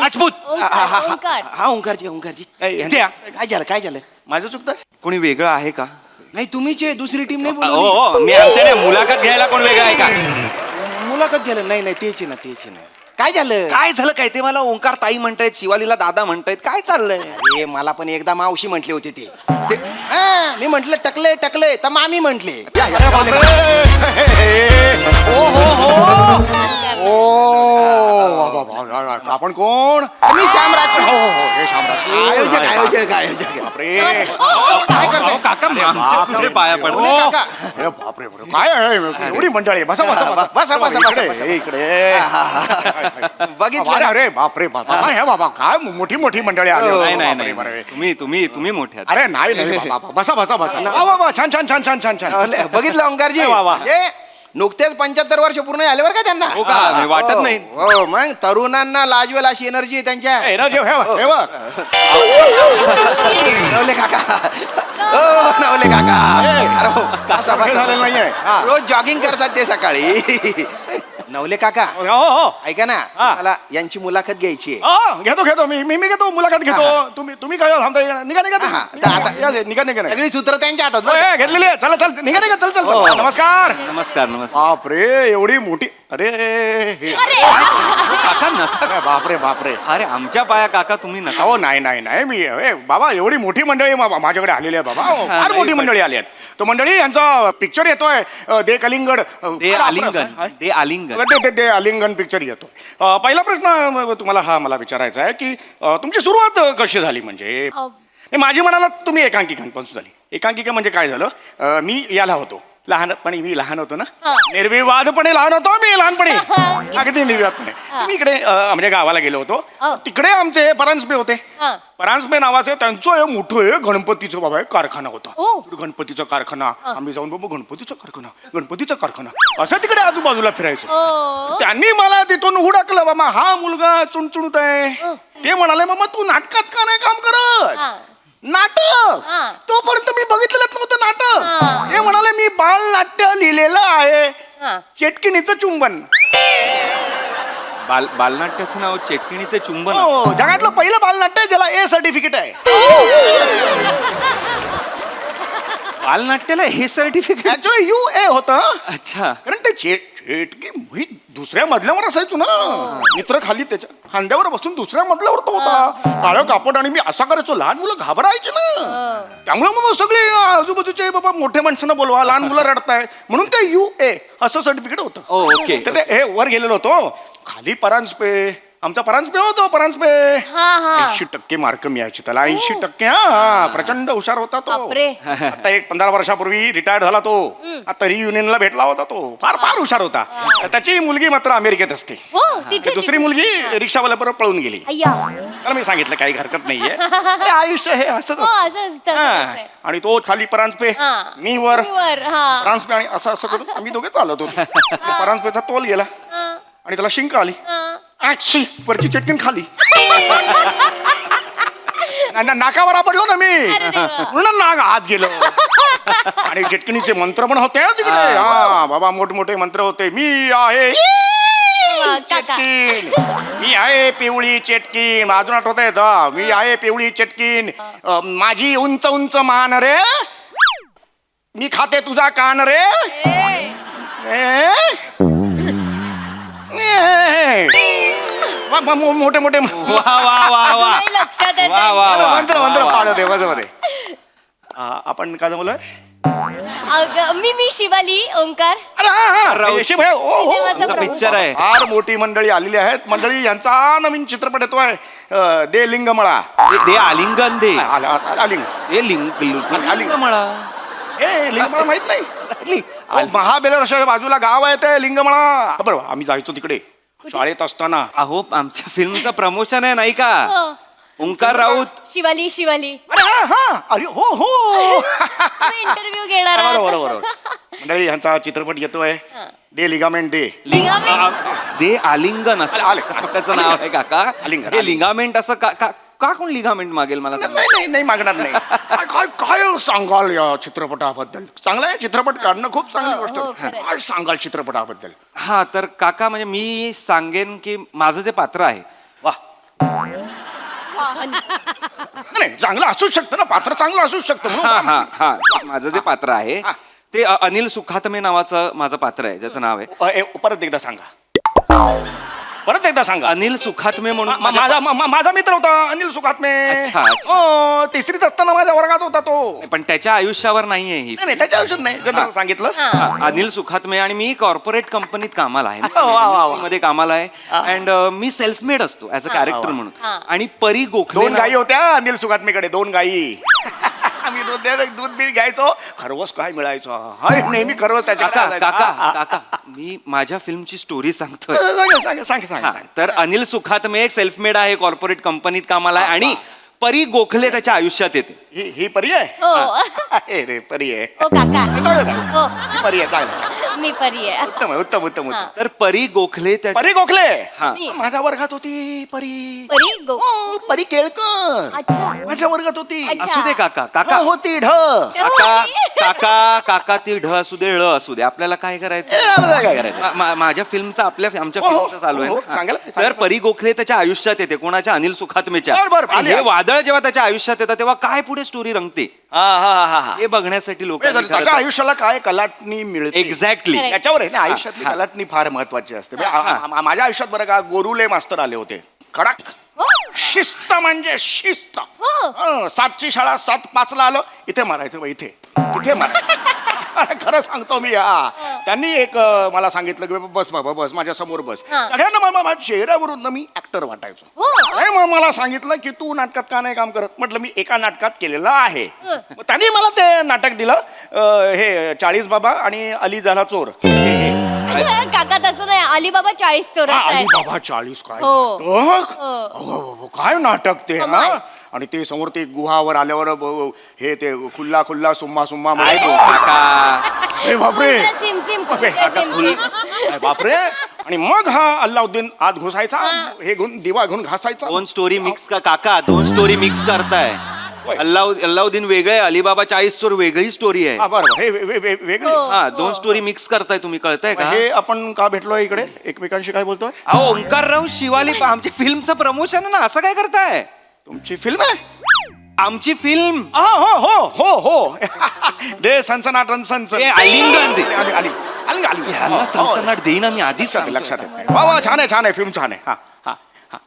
राजपूत. ओंकार. हा ओंकारजी ओंकारजी इथे या. काय झालं माझं चुकतं. कोणी वेगळं आहे का? नाही तुम्हीच आहे, दुसरी टीम नाही हो बोलवली. हो मी आमच्या नाही मुलाखत घ्यायला कोण वेगळा आहे का? मुलाखत गेलं नाही तेच आहे ना काय झालं? काय झालं काय ते मला ओंकार ताई म्हणतायत, शिवालीला दादा म्हणतायत, काय चाललंय? अरे मला पण एकदा मावशी म्हटले होते ते हा, मी म्हंटल टकले तर मामी म्हंटले. आपण कोण? मी श्यामराज. हे शामराज. आयोजक. बापरे. काय करताय? काका आमच्या कुठे पाया पडतो? काका. अरे बापरे काय आहे? एवढी मंडळी आहे. बसा इकडे. बघितलं अरे बापरे बाबा हे बाबा काय मोठी मंडळी आली. नाही तुम्ही मोठे आहात. अरे नाही बाबा बसा वा छान. बघितलं ओंकारजी. वा, वा. म्हणजे नुकतेच 75 वर्ष पूर्ण झाले बरं का त्यांना. हो का? नाही, वाटत नाही. हो मग तरुणांना लाजवेल अशी एनर्जी आहे त्यांच्या. नवले काका. नवले काका. अरे हो, बसा. झालेलं नाहीये. रोज जॉगिंग करतात ते सकाळी. नवले काका हो ऐका ना, मला यांची मुलाखत घ्यायची आहे. घेतो मी घेतो मुलाखत घेतो. तुम्ही काय थांबताय? निघा सगळी सूत्र त्यांच्या हातात बरं का? घेतलेली आहे. चल निघा चल. नमस्कार. नमस्कार. बापरे एवढी मोठी. अरे काका नका. बापरे. अरे आमच्या पाया काका तुम्ही नका. हो नाही मी बाबा एवढी मोठी मंडळी माझ्याकडे आलेली आहे बाबा. फार मोठी मंडळी आली आहेत. तो मंडळी यांचा पिक्चर येतोय दे कलिंगड. दे आलिंगन. ते आलिंगन पिक्चर येतो. पहिला प्रश्न तुम्हाला मला विचारायचा आहे की तुमची सुरुवात कशी झाली? म्हणजे माझी म्हणाला तुम्ही एकांकिकांपासून झाली. एकांकिका म्हणजे काय झालं, मी याला होतो लहानपणी. मी लहान होतो ना, निर्विवादपणे लहान होतो मी लहानपणी, अगदी निर्विवादपणे. मी इकडे म्हणजे गावाला गेलो होतो. तिकडे आमचे परांजपे होते. परांजपे नावाचे त्यांचं मोठं गणपतीचं बाबा कारखाना होता. गणपतीचा कारखाना. आम्ही जाऊन बाबा गणपतीचा कारखाना असं तिकडे आजूबाजूला फिरायचो. त्यांनी मला तिथून हुडकलं, बाबा हा मुलगा चुणचुणत आहे. ते म्हणाले बाबा तू नाटकात का नाही काम करत? नाटक तोपर्यंत मी बघितलंच नव्हतं नाटक. ते म्हणाले मी बालनाट्य लिहिलेलं आहे, चेटकिणीचं चुंबन. बालनाट्याचं नाव चेटकिणीचे चुंबन. जगातलं पहिलं बालनाट्य ज्याला ए सर्टिफिकेट आहे. बालनाट्याला हे सर्टिफिकेट? ऍक्च्युअली UA होतं. अच्छा. कारण ते चेटकी मी दुसऱ्या मजल्यावर असायचो ना. मित्र खाली त्याच्या खांद्यावर बसून दुसऱ्या मजल्यावर तो होता. काळं कापड आणि मी असा करायचो. लहान मुलं घाबरायचे ना. त्यामुळे मग सगळे आजूबाजूचे बाबा मोठ्या माणसांना बोलवा, लहान मुलं रडताय म्हणून ते UA असं सर्टिफिकेट होतं. ओके. तर ते हे वर गेलेलो होतो. खाली परांजपे. आमचा परांजपे होतो. परांजपे 80% मार्क मिळायचे त्याला. 80%. हा प्रचंड हुशार होता तो. आता 15 वर्षापूर्वी रिटायर्ड झाला तो. आता रियुनियनला भेटला होता तो. फार हुशार होता. त्याची मुलगी मात्र अमेरिकेत असते. दुसरी मुलगी रिक्षावाल्या बरोबर पळून गेली. त्याला मी सांगितलं काही हरकत नाहीये, आयुष्य हे असंच असतं. आणि तो खाली परांजपे, मी वर. परांजपे आणि असं करून आम्ही दोघे चालत होतो. परांजपेचा तोल गेला आणि त्याला शिंक आली. वरची चटकीन खाली. नाकावर आपडलो ना मी. पूर्ण नाक आत गेलो. आणि चटकिणीचे मंत्र पण होते तिकडे. हा बाबा मोठमोठे मंत्र होते. मी आहे चटकीन, मी आहे पिवळी चटकीन. अजून आठवत येत. मी आहे पिवळी चटकीन, माझी उंच उंच मान रे, मी खाते तुझा कान रे. मोठे मंत्र पाडत आहे बरोबर आहे. आपण काय बोलतोय? मी शिवाली. ओंकार. पिक्चर आहे. फार मोठी मंडळी आलेली आहेत. मंडळी यांचा नवीन चित्रपट येतोय दे लिंगमळा. दे आलिंगन. लिंगमळा. लिंगमळा माहित नाही? महाबळेश्वरच्या बाजूला गाव आहे ते लिंगमळा. बरोबर आम्ही जायचो तिकडे शाळेत असताना. अहो आमच्या फिल्मचं प्रमोशन आहे नाही का? ओंकार राऊत. शिवाली. अरे हो इंटरव्ह्यू घेणार. बरोबर. मंडळी यांचा चित्रपट येतोय दे लिगामेंट. दे आलिंगन असं त्याचं नाव आहे काका. हे लिगामेंट असं का कोण लिगामेंट मागेल मला? नाही मागणार नाही. काय सांगाल या चित्रपटाबद्दल? चांगला आहे चित्रपट काढणं, खूप चांगली गोष्ट. काय सांगाल चित्रपटाबद्दल? हा तर काका म्हणजे मी सांगेन की माझं जे पात्र आहे, वा नाही चांगलं असूच शकतं ना, पात्र चांगलं असूच शकतं हा म्हणून. हा हा माझं जे पात्र आहे ते अनिल सुखात्मे नावाचं माझं पात्र आहे ज्याचं नाव आहे परत एकदा सांगा, परत एकदा सांगा. अनिल सुखात्मे म्हणून माझा मित्र होता अनिल सुखात्मे. अच्छा, अच्छा. हो, तिसरीत असताना माझ्या वर्गात होता तो. पण त्याच्या आयुष्यावर नाहीये ही नाही, त्याच्या आयुष्यात नाही, जनरल सांगितलं. हा, अनिल सुखात्मे आणि मी कॉर्पोरेट कंपनीत कामाला आहे वा, वा, वा. मध्ये कामाला आहे अँड मी सेल्फ मेड असतो ऍज अ कॅरेक्टर म्हणून. आणि परी गोखले दोन गायी होत्या अनिल सुखात्मेकडे, दोन गायी. आम्ही दूध बी घ्यायचो, खरवस काय मिळायचं, अरे नेहमी खरवस काका त्याच्या. काका मी माझ्या फिल्मची स्टोरी सांगतोय. सांग. तर अनिल सुखात्मे एक सेल्फ मेड आहे, कॉर्पोरेट कंपनीत कामाला आहे आणि परी गोखले त्याच्या आयुष्यात येते. ही परी आहे. हो आहे रे, परी आहे. हो काका चांगलं. हो परी आहे, चांगलं. मी परी आहे. उत्तम आहे, उत्तम उत्तम हा. उत्तम. तर परी गोखले परी गोखले हा मी. माझ्या वर्गात होती परी. परी गो हो, परी केळकर अच्छा माझ्या वर्गात होती. अच्छा. असू दे काका काका हो, होती ढ. काका काका काका ती ढ असू दे ळ असू दे, आपल्याला काय करायचं. आपल्याला काय करायचं? माझ्या फिल्मचा आमच्या हो, हो, फिल्मचं चालू हो, आहे सांगा, ना. सांगा. तर परी गोखले त्याच्या आयुष्यात येते, कोणाच्या अनिल सुखात्मेच्या. बरं, आणि आली, हे आली. वादळ जेव्हा त्याच्या आयुष्यात येतं तेव्हा काय पुढे स्टोरी रंगते हा. हे बघण्यासाठी लोक त्याच्या आयुष्याला काय कलाटणी मिळते एक्झॅक्टली. Correct. याच्यावर आहे ना, आयुष्यातली कलाटणी फार महत्वाची असते. माझ्या आयुष्यात बरं का गोरुले मास्तर आले होते, कडक हो शिस्त म्हणजे शिस्त. हो. 7ची शाळा 7:05 आलो, इथे मारायचं बा, इथे मारायचं. खरं सांगतो मी. त्यांनी एक मला सांगितलं की बस बाबा बस, माझ्या समोर बस. हा. सगळ्यांना माझ्या चेहऱ्यावरून मी ऍक्टर वाटायचो. हो. नाही, मग मला सांगितलं की तू नाटकात का नाही काम करत. म्हटलं मी एका नाटकात केलेलं आहे. मग त्यांनी मला ते नाटक दिलं, हे 40 बाबा आणि अली झाला चोर. काका तसं नाही, अलिबाबा 40 चोरस आहे. अली बाबा 40 काय हो. नाटक? हो. अहो, काय नाटक ते. कमाल. हा. आणि ते समोर ते गुहावर आल्यावर हे ते खुल्ला खुल्ला सुम्मा सुम्मा काका अरे बापरे, सिम सिम बापरे, आता खुल- अरे बापरे. आणि मग हा अल्लाउद्दीन आत घुसायचा, हे घेऊन दिवा घेऊन घासायचा. दोन स्टोरी मिक्स का काका, दोन स्टोरी मिक्स करताय. अल्लाउद्दीन वेगळे, अलिबाबा 40 चोर वेगळी स्टोरी आहे. हा, बरं, हे वेगळे. हो. हा, दोन स्टोरी मिक्स करताय तुम्ही, कळताय का. हे आपण का भेटलोय इकडे एकमेकांशी, काय बोलतोय? अहो ओंकारराव शिवाली, आमची फिल्मचं प्रमोशन ना, असं काय करताय. तुमची फिल्म आहे? आमची फिल्म हो दे सनसनाट ए, आलिंगन दे. ह्यांना सनसनाट देईन आम्ही आधीच लक्षात येत. वा छान आहे फिल्म, छान आहे. हा.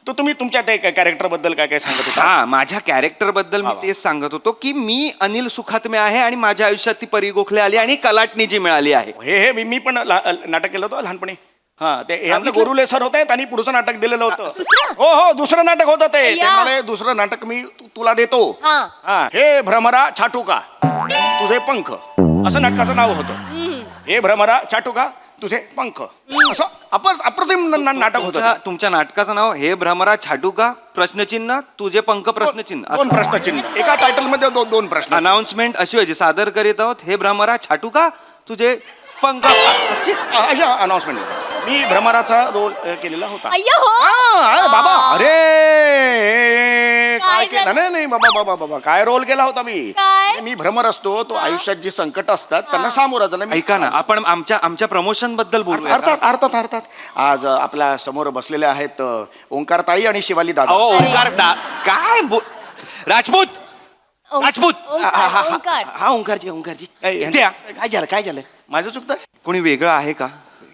तो तुम्ही तुमच्या ते कॅरेक्टर बद्दल काय सांगत होता? हा, माझ्या कॅरेक्टर बद्दल मी तेच सांगत होतो की मी अनिल सुखात्मे आहे आणि माझ्या आयुष्यात ती परी गोखले आली आणि कलाटणी जी मिळाली आहे. हे मी पण नाटक केलं होतं लहानपणी. हा, ते आमचे सांगितलं? गोरुले सर होते, त्यांनी पुढचं नाटक दिलेलं होतं. दुसरं? हो, दुसरं नाटक होतं ते. अय्या. म्हणाले, दुसरं नाटक मी तुला देतो. हा. हा, हे भ्रमरा छाटू का तुझे पंख, असं नाटकाचं नाव होतं. हे भ्रमरा छाटू का तुझे पंख, असं अप्रतिम नाटक होतं. तुमच्या नाटकाचं नाव हे भ्रमरा छाटू का प्रश्नचिन्ह तुझे पंख प्रश्नचिन्ह. दोन प्रश्नचिन्ह एका टायटल मध्ये, दोन प्रश्न. अनाउन्समेंट अशी व्हायची, सादर करीत आहोत हे भ्रमरा छाटू का तुझे पंख. अशा अनाउन्समेंट. मी भ्रमराचा रोल केलेला होता. अय्या हो. अरे बाबा, अरे काय काय केलं? नाही बाबा काय रोल केला होता मी. काय? मी भ्रमर असतो, तो आयुष्यात जी संकट असतात त्यांना सामोरा जाणं. ऐका ना, आपण आमच्या प्रमोशन बद्दल बोलूया. अर्थात आज आपल्या समोर बसलेले आहेत ओंकार ताई आणि शिवाली दादा. अहो ओंकार काय राजपूत राजपूत. ओंकार. हा ओंकारजी त्या. काय झालं माझं चुकतंय? कोणी वेगळं आहे का.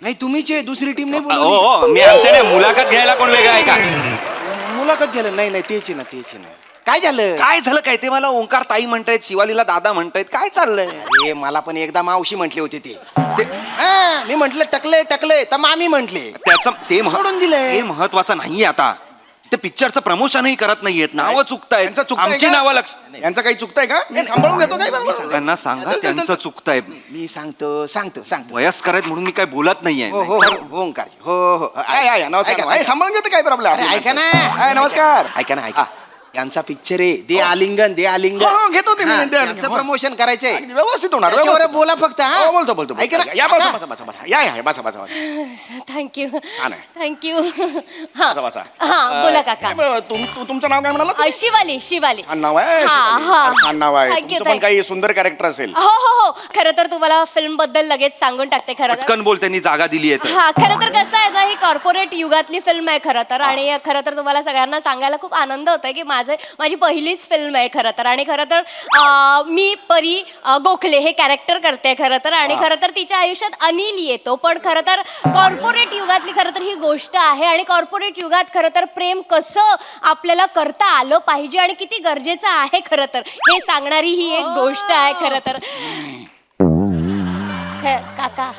नाही, तुम्हीच आहे, दुसरी टीम नाही हो बोलवली. हो, मी आमच्या नाही, मुलाखत घ्यायला कोण वेगळं आहे का. मुलाखत गेलं. नाही तेच आहे ना. काय झालं? काय झालं काय ते मला ओंकार ताई म्हणतायत, शिवालीला दादा म्हणतायत, काय चाललंय. अरे मला पण एकदा मावशी म्हटले होते ते. मी म्हंटल टकले तर मामी म्हंटले. त्याचं ते सोडून दिलंय. हे महत्वाचं नाहीये आता. ते पिक्चरचं प्रमोशनही करत नाहीयेत, नावं चुकतायत. यांचं चुकतंय आमची का? नावं लक्ष. यांचं काही चुकतंय का? मी सांभाळून घेतो काय बरोबर. त्यांना सांगा त्यांचं चुकतंय. मी सांगतो. वयस्कर आहेत म्हणून मी काय बोलत नाहीये. हो ओंकारजी. हो या, नमस्कार. सांभाळून घेतो काय प्रॉब्लेम. अरे, ऐका ना. नमस्कार. ऐका ना. यांचा पिक्चर आहे दे आलिंगन. हो, घेतो ते मी. हा, द्या. यांचं प्रमोशन करायचंय. अगदी व्यवस्थित होणार. त्याच्यावर व्यवस्थित. बोला फक्त. हा? हो, बोलतो. ऐका ना. या, बसा. या, बसा. थँक्यू नाही. थँक्यू. हा बसा. हा, बोला काका. तुमचं नाव काय म्हणाला? शिवाली. छान नाव आहे. छान नाव आहे. Thank you, तुमचं पण काही सुंदर कॅरेक्टर असेल. हो खरं तर तुम्हाला फिल्म बद्दल लगेच सांगून टाकते. खरं तर पटकन बोल, त्यांनी जागा दिली आहे. हा, खरं तर कसं आहे ना, ही कॉर्पोरेट युगातली फिल्म आहे खरं तर. आणि खरं तर तुम्हाला सगळ्यांना सांगायला खूप आनंद होतोय की माझी पहिलीच फिल्म आहे खरं तर. आणि खरं तर मी परी गोखले हे कॅरेक्टर करते खरं तर. आणि खरं तर तिच्या आयुष्यात अनिल येतो. पण खरं तर कॉर्पोरेट युगातली खरं तर ही गोष्ट आहे. आणि कॉर्पोरेट युगात खरं तर प्रेम कसं आपल्याला करता आलं पाहिजे आणि किती गरजेचं आहे खरं तर हे सांगणारी ही एक गोष्ट आहे खरं तर. काका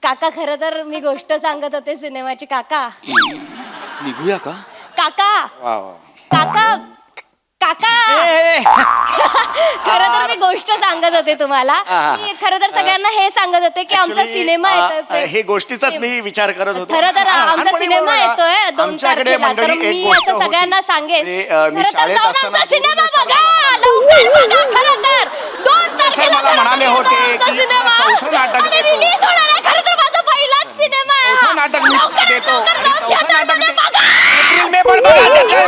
काका खरं तर मी गोष्ट सांगत होते सिनेमाची. काका निघूया का? काका वा वा. काका काका खरं तर मी गोष्ट सांगत होते तुम्हाला. मी खरं तर सगळ्यांना हे सांगत होते की आमचा Actually, सिनेमा येतोय. हे गोष्टीचाच मी विचार करत होतो. खरं तर आमचा लहानपणी सिनेमा बघा, येतोय 2 आमच्याकडे तारखेला. तर मंडळी एक मी गोष्ट असं सगळ्यांना होती. सांगेन मी खरं तर शाळेत जाऊन असताना आमचा सिनेमा पूर्ण बघा सर्वांना लवकर बघा. खरं तर 2 सर तारखेला मला खरं तर म्हणाले येतो होते आमचा की सिनेमा. चौथं नाटक आणि देतो. रिलीज होणार आहे. खरं तर माझा पहिलाच सिनेमा आहे हा. चौथं नाटक मी लवकरात देतो. लवकर आणि जाऊन चौथं theater नाटक मध्ये दे- बघा. एप्रिल मे पण बघा त्याच्या